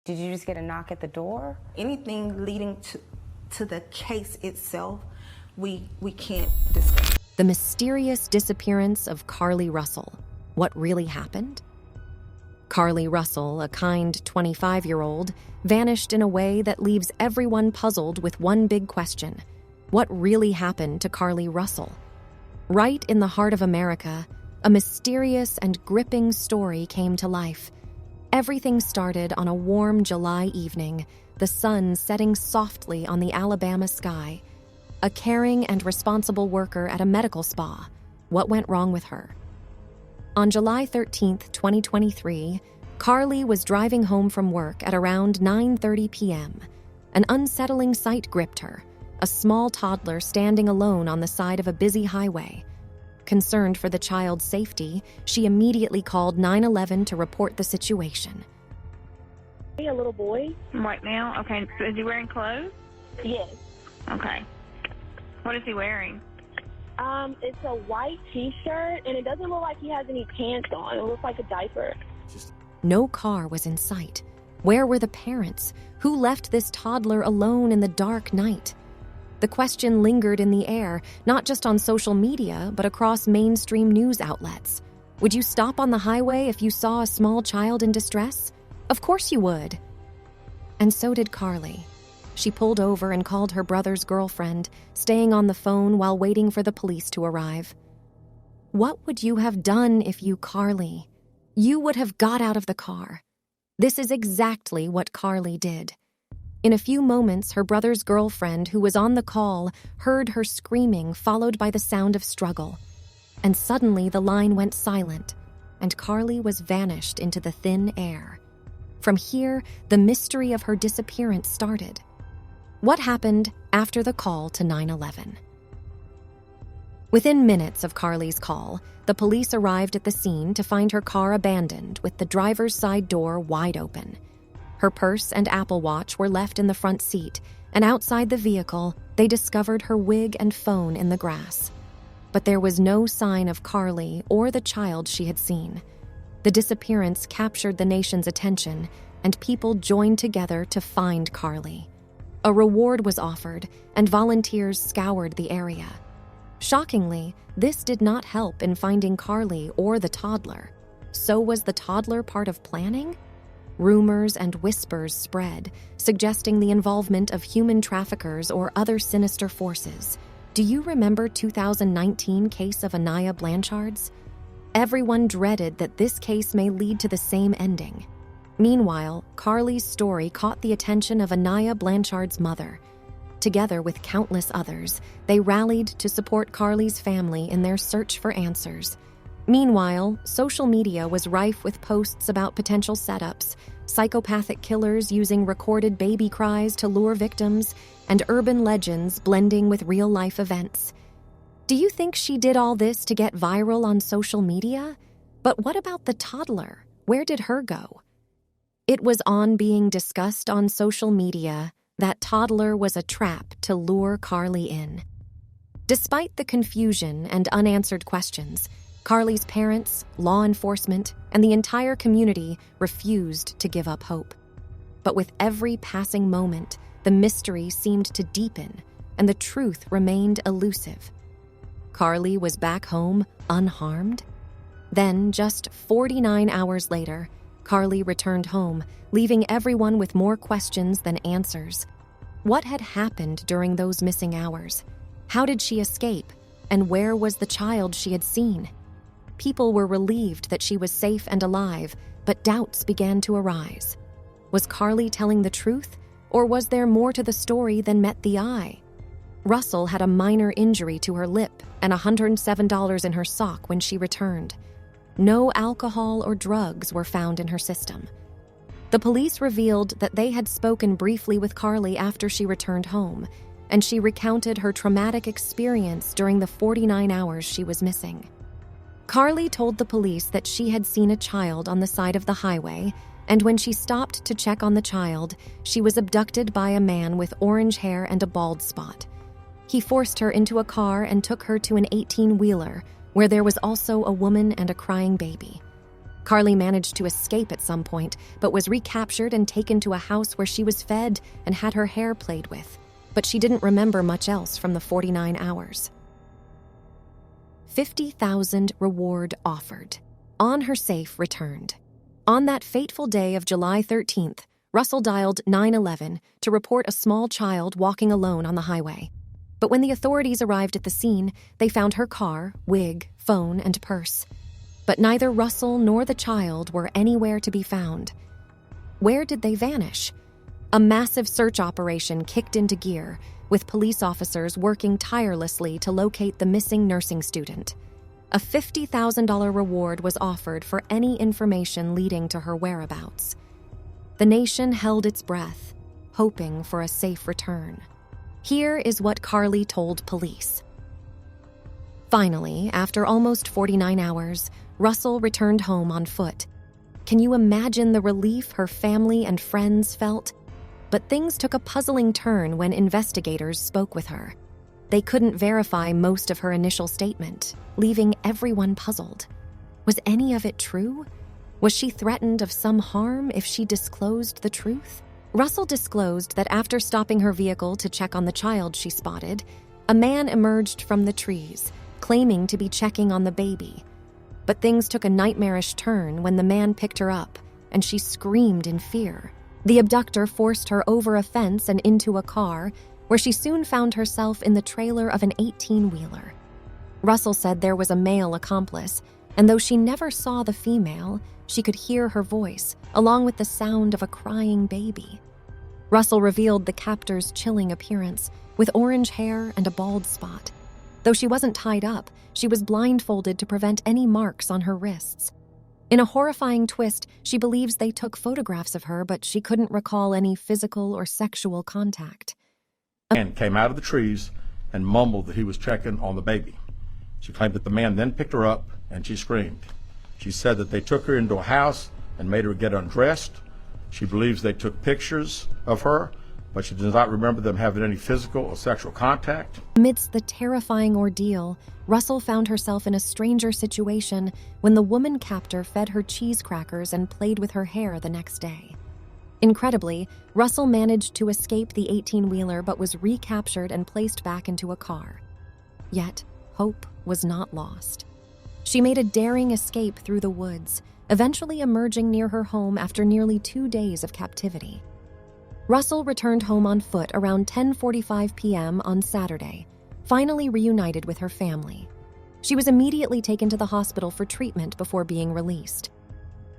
Did you just get a knock at the door? Anything leading to the case itself, we can't discuss. The mysterious disappearance of Carlee Russell. What really happened? Carlee Russell, a kind 25-year-old, vanished in a way that leaves everyone puzzled with one big question. What really happened to Carlee Russell? Right in the heart of America, a mysterious and gripping story came to life. Everything started on a warm July evening, the sun setting softly on the Alabama sky. A caring and responsible worker at a medical spa. What went wrong with her? On July 13, 2023, Carlee was driving home from work at around 9:30 p.m. An unsettling sight gripped her, a small toddler standing alone on the side of a busy highway. Concerned for the child's safety, she immediately called 911 to report the situation. A little boy. Right now? Okay. Is he wearing clothes? Yes. Okay. What is he wearing? It's a white t-shirt, and it doesn't look like he has any pants on. It looks like a diaper. No car was in sight. Where were the parents? Who left this toddler alone in the dark night? The question lingered in the air, not just on social media, but across mainstream news outlets. Would you stop on the highway if you saw a small child in distress? Of course you would. And so did Carlee. She pulled over and called her brother's girlfriend, staying on the phone while waiting for the police to arrive. What would you have done if you Carlee? You would have got out of the car. This is exactly what Carlee did. In a few moments, her brother's girlfriend, who was on the call, heard her screaming, followed by the sound of struggle. And suddenly the line went silent, and Carlee was vanished into the thin air. From here, the mystery of her disappearance started. What happened after the call to 911? Within minutes of Carlee's call, the police arrived at the scene to find her car abandoned with the driver's side door wide open. Her purse and Apple Watch were left in the front seat, and outside the vehicle, they discovered her wig and phone in the grass. But there was no sign of Carlee or the child she had seen. The disappearance captured the nation's attention, and people joined together to find Carlee. A reward was offered, and volunteers scoured the area. Shockingly, this did not help in finding Carlee or the toddler. So was the toddler part of planning? Rumors and whispers spread, suggesting the involvement of human traffickers or other sinister forces. Do you remember 2019 case of Anaya Blanchard's? Everyone dreaded that this case may lead to the same ending. Meanwhile, Carlee's story caught the attention of Anaya Blanchard's mother. Together with countless others, they rallied to support Carlee's family in their search for answers. Meanwhile, social media was rife with posts about potential setups, psychopathic killers using recorded baby cries to lure victims, and urban legends blending with real-life events. Do you think she did all this to get viral on social media? But what about the toddler? Where did her go? It was on being discussed on social media that toddler was a trap to lure Carlee in. Despite the confusion and unanswered questions, Carlee's parents, law enforcement, and the entire community refused to give up hope. But with every passing moment, the mystery seemed to deepen, and the truth remained elusive. Carlee was back home unharmed? Then, just 49 hours later, Carlee returned home, leaving everyone with more questions than answers. What had happened during those missing hours? How did she escape? And where was the child she had seen? People were relieved that she was safe and alive, but doubts began to arise. Was Carlee telling the truth, or was there more to the story than met the eye? Russell had a minor injury to her lip and $107 in her sock when she returned. No alcohol or drugs were found in her system. The police revealed that they had spoken briefly with Carlee after she returned home, and she recounted her traumatic experience during the 49 hours she was missing. Carlee told the police that she had seen a child on the side of the highway, and when she stopped to check on the child, she was abducted by a man with orange hair and a bald spot. He forced her into a car and took her to an 18-wheeler, where there was also a woman and a crying baby. Carlee managed to escape at some point, but was recaptured and taken to a house where she was fed and had her hair played with. But she didn't remember much else from the 49 hours. 50,000 reward offered. On her safe returned. On that fateful day of July 13th, Russell dialed 911 to report a small child walking alone on the highway. But when the authorities arrived at the scene, they found her car, wig, phone, and purse. But neither Russell nor the child were anywhere to be found. Where did they vanish? A massive search operation kicked into gear, with police officers working tirelessly to locate the missing nursing student. A $50,000 reward was offered for any information leading to her whereabouts. The nation held its breath, hoping for a safe return. Here is what Carlee told police. Finally, after almost 49 hours, Russell returned home on foot. Can you imagine the relief her family and friends felt? But things took a puzzling turn when investigators spoke with her. They couldn't verify most of her initial statement, leaving everyone puzzled. Was any of it true? Was she threatened of some harm if she disclosed the truth? Russell disclosed that after stopping her vehicle to check on the child she spotted, a man emerged from the trees, claiming to be checking on the baby. But things took a nightmarish turn when the man picked her up, and she screamed in fear. The abductor forced her over a fence and into a car, where she soon found herself in the trailer of an 18-wheeler. Russell said there was a male accomplice, and though she never saw the female, she could hear her voice, along with the sound of a crying baby. Russell revealed the captor's chilling appearance, with orange hair and a bald spot. Though she wasn't tied up, she was blindfolded to prevent any marks on her wrists. In a horrifying twist, she believes they took photographs of her, but she couldn't recall any physical or sexual contact. A man came out of the trees and mumbled that he was checking on the baby. She claimed that the man then picked her up and she screamed. She said that they took her into a house and made her get undressed. She believes they took pictures of her, but she does not remember them having any physical or sexual contact. Amidst the terrifying ordeal, Russell found herself in a stranger situation when the woman captor fed her cheese crackers and played with her hair the next day. Incredibly, Russell managed to escape the 18-wheeler but was recaptured and placed back into a car. Yet, hope was not lost. She made a daring escape through the woods, eventually emerging near her home after nearly 2 days of captivity. Russell returned home on foot around 10:45 p.m. on Saturday, finally reunited with her family. She was immediately taken to the hospital for treatment before being released.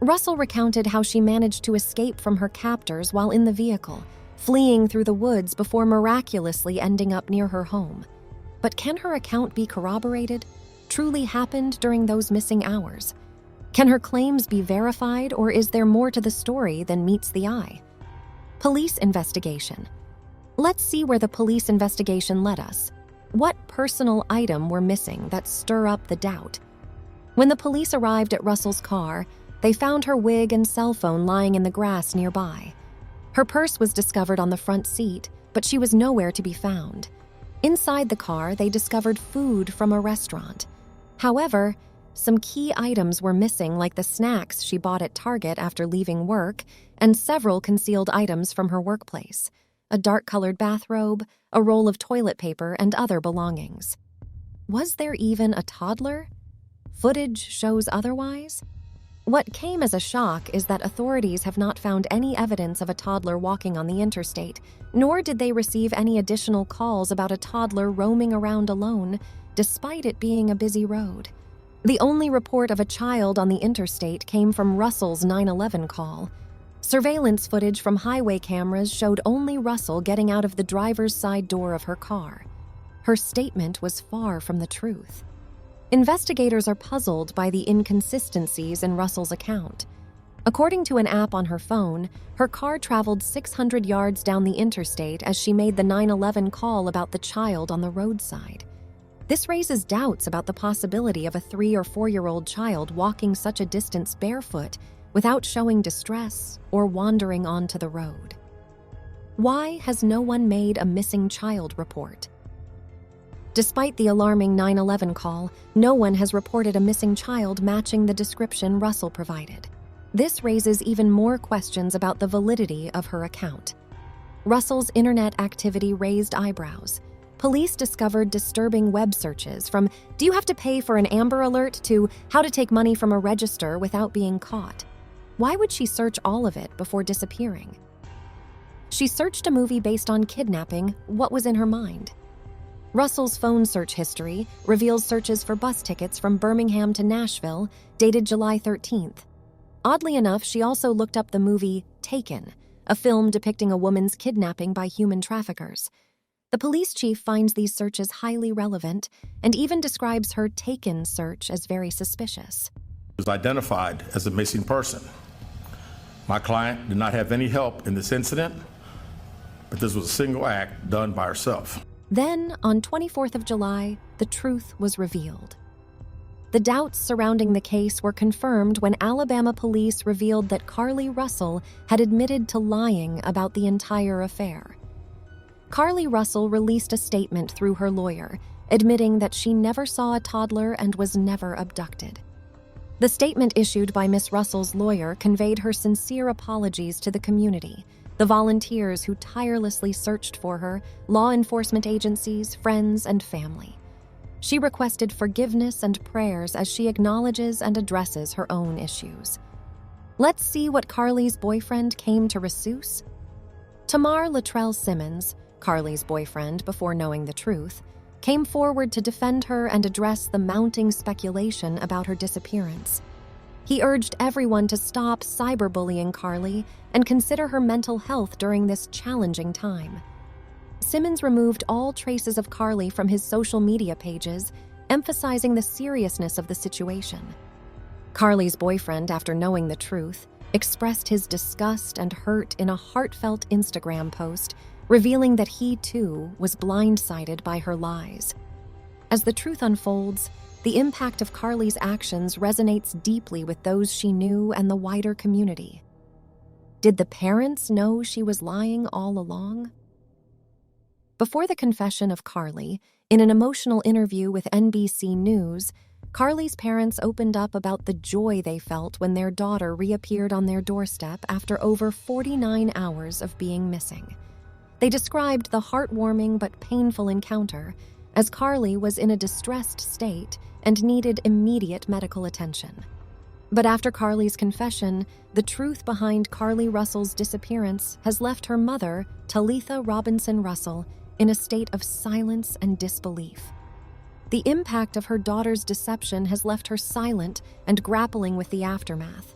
Russell recounted how she managed to escape from her captors while in the vehicle, fleeing through the woods before miraculously ending up near her home. But can her account be corroborated? Truly happened during those missing hours? Can her claims be verified, or is there more to the story than meets the eye? Police investigation. Let's see where the police investigation led us. What personal item were missing that stir up the doubt? When the police arrived at Russell's car, they found her wig and cell phone lying in the grass nearby. Her purse was discovered on the front seat, but she was nowhere to be found. Inside the car, they discovered food from a restaurant. However, some key items were missing, like the snacks she bought at Target after leaving work, and several concealed items from her workplace: a dark-colored bathrobe, a roll of toilet paper, and other belongings. Was there even a toddler? Footage shows otherwise. What came as a shock is that authorities have not found any evidence of a toddler walking on the interstate, nor did they receive any additional calls about a toddler roaming around alone, despite it being a busy road. The only report of a child on the interstate came from Russell's 911 call. Surveillance footage from highway cameras showed only Russell getting out of the driver's side door of her car. Her statement was far from the truth. Investigators are puzzled by the inconsistencies in Russell's account. According to an app on her phone, her car traveled 600 yards down the interstate as she made the 911 call about the child on the roadside. This raises doubts about the possibility of a 3- or 4-year-old child walking such a distance barefoot without showing distress or wandering onto the road. Why has no one made a missing child report? Despite the alarming 911 call, no one has reported a missing child matching the description Russell provided. This raises even more questions about the validity of her account. Russell's internet activity raised eyebrows. Police discovered disturbing web searches from "Do you have to pay for an Amber Alert?" to "How to take money from a register without being caught." Why would she search all of it before disappearing? She searched a movie based on kidnapping. What was in her mind? Russell's phone search history reveals searches for bus tickets from Birmingham to Nashville, dated July 13th. Oddly enough, she also looked up the movie Taken, a film depicting a woman's kidnapping by human traffickers. The police chief finds these searches highly relevant and even describes her Taken search as very suspicious. Was identified as a missing person. My client did not have any help in this incident, but this was a single act done by herself. Then, on 24th of July, the truth was revealed. The doubts surrounding the case were confirmed when Alabama police revealed that Carlee Russell had admitted to lying about the entire affair. Carlee Russell released a statement through her lawyer, admitting that she never saw a toddler and was never abducted. The statement issued by Miss Russell's lawyer conveyed her sincere apologies to the community, the volunteers who tirelessly searched for her, law enforcement agencies, friends, and family. She requested forgiveness and prayers as she acknowledges and addresses her own issues. Let's see what Carlee's boyfriend came to Ressus. Tamar Latrell Simmons, Carlee's boyfriend before knowing the truth, came forward to defend her and address the mounting speculation about her disappearance. He urged everyone to stop cyberbullying Carlee and consider her mental health during this challenging time. Simmons removed all traces of Carlee from his social media pages, emphasizing the seriousness of the situation. Carlee's boyfriend, after knowing the truth, expressed his disgust and hurt in a heartfelt Instagram post, revealing that he, too, was blindsided by her lies. As the truth unfolds, the impact of Carlee's actions resonates deeply with those she knew and the wider community. Did the parents know she was lying all along? Before the confession of Carlee, in an emotional interview with NBC News, Carlee's parents opened up about the joy they felt when their daughter reappeared on their doorstep after over 49 hours of being missing. They described the heartwarming but painful encounter, as Carlee was in a distressed state and needed immediate medical attention. But after Carlee's confession, the truth behind Carlee Russell's disappearance has left her mother, Talitha Robinson Russell, in a state of silence and disbelief. The impact of her daughter's deception has left her silent and grappling with the aftermath.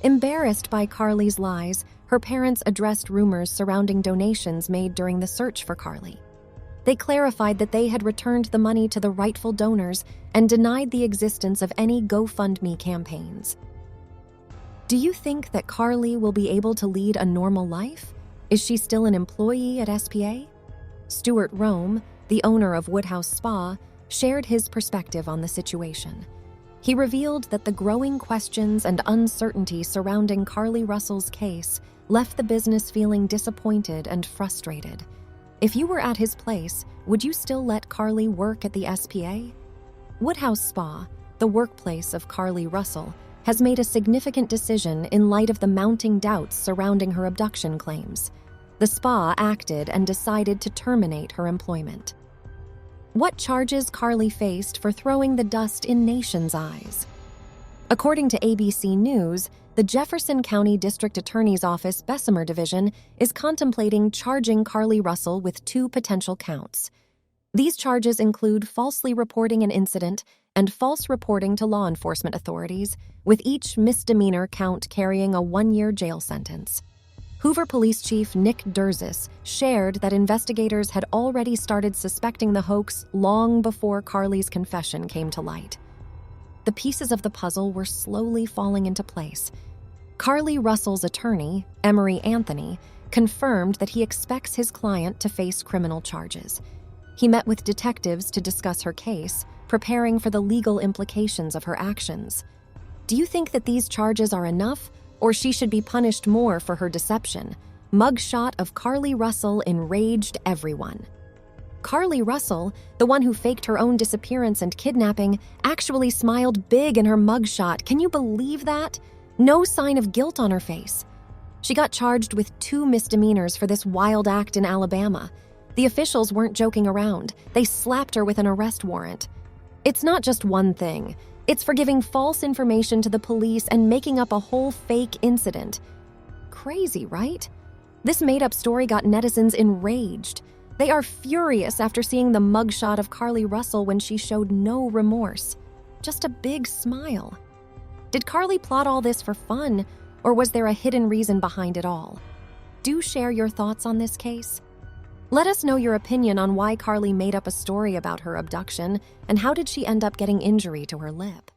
Embarrassed by Carlee's lies, her parents addressed rumors surrounding donations made during the search for Carlee. They clarified that they had returned the money to the rightful donors and denied the existence of any GoFundMe campaigns. Do you think that Carlee will be able to lead a normal life? Is she still an employee at SPA? Stuart Rome, the owner of Woodhouse Spa, shared his perspective on the situation. He revealed that the growing questions and uncertainty surrounding Carlee Russell's case left the business feeling disappointed and frustrated. If you were at his place, would you still let Carlee work at the SPA? Woodhouse Spa, the workplace of Carlee Russell, has made a significant decision in light of the mounting doubts surrounding her abduction claims. The spa acted and decided to terminate her employment. What charges Carlee faced for throwing the dust in nation's eyes? According to ABC News, the Jefferson County District Attorney's Office Bessemer Division is contemplating charging Carlee Russell with 2 potential counts. These charges include falsely reporting an incident and false reporting to law enforcement authorities, with each misdemeanor count carrying a 1-year jail sentence. Hoover Police Chief Nick Durzis shared that investigators had already started suspecting the hoax long before Carlee's confession came to light. The pieces of the puzzle were slowly falling into place. Carlee Russell's attorney, Emery Anthony, confirmed that he expects his client to face criminal charges. He met with detectives to discuss her case, preparing for the legal implications of her actions. Do you think that these charges are enough, or she should be punished more for her deception? Mugshot of Carlee Russell enraged everyone. Carlie Russell, the one who faked her own disappearance and kidnapping, actually smiled big in her mugshot. Can you believe that? No sign of guilt on her face. She got charged with 2 misdemeanors for this wild act in Alabama. The officials weren't joking around. They slapped her with an arrest warrant. It's not just one thing. It's for giving false information to the police and making up a whole fake incident. Crazy, right? This made-up story got netizens enraged. They are furious after seeing the mugshot of Carlie Russell when she showed no remorse. Just a big smile. Did Carlie plot all this for fun, or was there a hidden reason behind it all? Do share your thoughts on this case. Let us know your opinion on why Carlie made up a story about her abduction, and how did she end up getting injury to her lip.